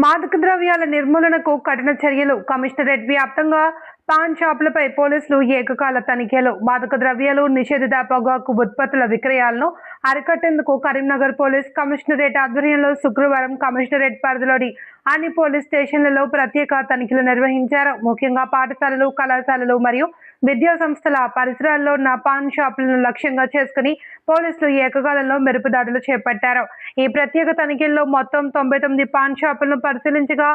మాదక ద్రవ్యాల నిర్మూలనకు కఠిన చర్యలు. కమిషనరేట్ వ్యాప్తంగా పాన్ షాపులపై పోలీసులు ఏకకాల తనిఖీలు. మాదక ద్రవ్యాలు, నిషేధిత పొగాకు ఉత్పత్తుల విక్రయాలను అరికట్టేందుకు కరీంనగర్ పోలీస్ కమిషనరేట్ ఆధ్వర్యంలో శుక్రవారం కమిషనరేట్ పరిధిలోని అన్ని పోలీస్ స్టేషన్లలో ప్రత్యేక తనిఖీలు నిర్వహించారు. ముఖ్యంగా పాఠశాలలు, కళాశాలలు మరియు విద్యా సంస్థల పరిసరాల్లో ఉన్న పాన్ షాపులను లక్ష్యంగా చేసుకుని పోలీసులు ఏకకాలంలో మెరుపు దాడులు చేపట్టారు. ఈ ప్రత్యేక తనిఖీల్లో మొత్తం 99 పాన్ షాపులను పరిశీలించగా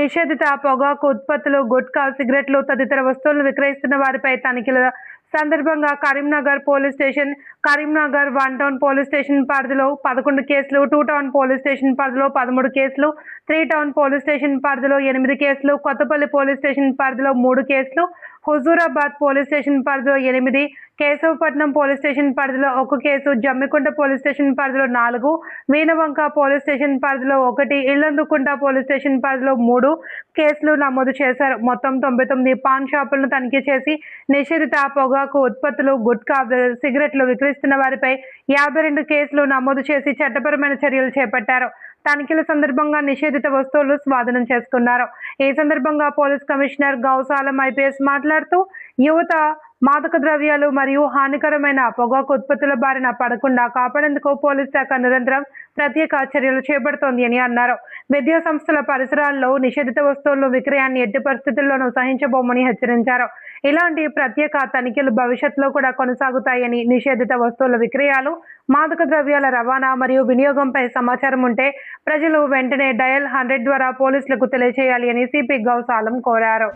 నిషేధిత పొగాకు ఉత్పత్తులు, గుట్కా, సిగరెట్లు తదితర వస్తువులను విక్రయిస్తున్న వారిపై తనిఖీల సందర్భంగా Karimnagar police station, Karimnagar 1 town police station పరిధిలో 11 కేసులు, 2 టౌన్ పోలీస్ స్టేషన్ పరిధిలో 13 కేసులు, 3 టౌన్ పోలీస్ స్టేషన్ పరిధిలో 8 కేసులు, కొత్తపల్లి పోలీస్ స్టేషన్ పరిధిలో 3 కేసులు, హుజూరాబాద్ పోలీస్ స్టేషన్ పరిధిలో 8, కేశవపట్నం పోలీస్ స్టేషన్ పరిధిలో 1 కేసు, జమ్మికుంట పోలీస్ స్టేషన్ పరిధిలో 4, వీణవంక పోలీస్ స్టేషన్ పరిధిలో 1, ఇల్లందుకుంట పోలీస్ స్టేషన్ పరిధిలో 3 కేసులు నమోదు చేశారు. మొత్తం 99 పాన్ షాపులను తనిఖీ చేసి నిషేధిత పొగాకు ఉత్పత్తులు, గుట్కా, సిగరెట్లు విక్రయిస్తున్న వారిపై 52 కేసులు నమోదు చేసి చట్టపరమైన చర్యలు చేపట్టారు. తనిఖీల సందర్భంగా నిషేధిత వస్తువులు స్వాధీనం చేసుకున్నారు. ఈ సందర్భంగా పోలీస్ కమిషనర్ గౌసాలం ఐపీఎస్ మాట్లాడుతూ యువత మాదక ద్రవ్యాలు మరియు హానికరమైన పొగాకు ఉత్పత్తుల బారిన పడకుండా కాపాడేందుకు పోలీస్ శాఖ నిరంతరం ప్రత్యేక చర్యలు చేపడుతోంది అని అన్నారు. విద్యా సంస్థల పరిసరాల్లో నిషేధిత వస్తువుల విక్రయాన్ని ఎట్టి పరిస్థితుల్లోనూ సహించబోమని హెచ్చరించారు. ఇలాంటి ప్రత్యేక తనిఖీలు భవిష్యత్తులో కూడా కొనసాగుతాయని, నిషేధిత వస్తువుల విక్రయాలు, మాదక ద్రవ్యాల రవాణా మరియు వినియోగంపై సమాచారం ఉంటే ప్రజలు వెంటనే డయల్ 100 ద్వారా పోలీసులకు తెలియజేయాలి అని సిపి గౌసాలం కోరారు.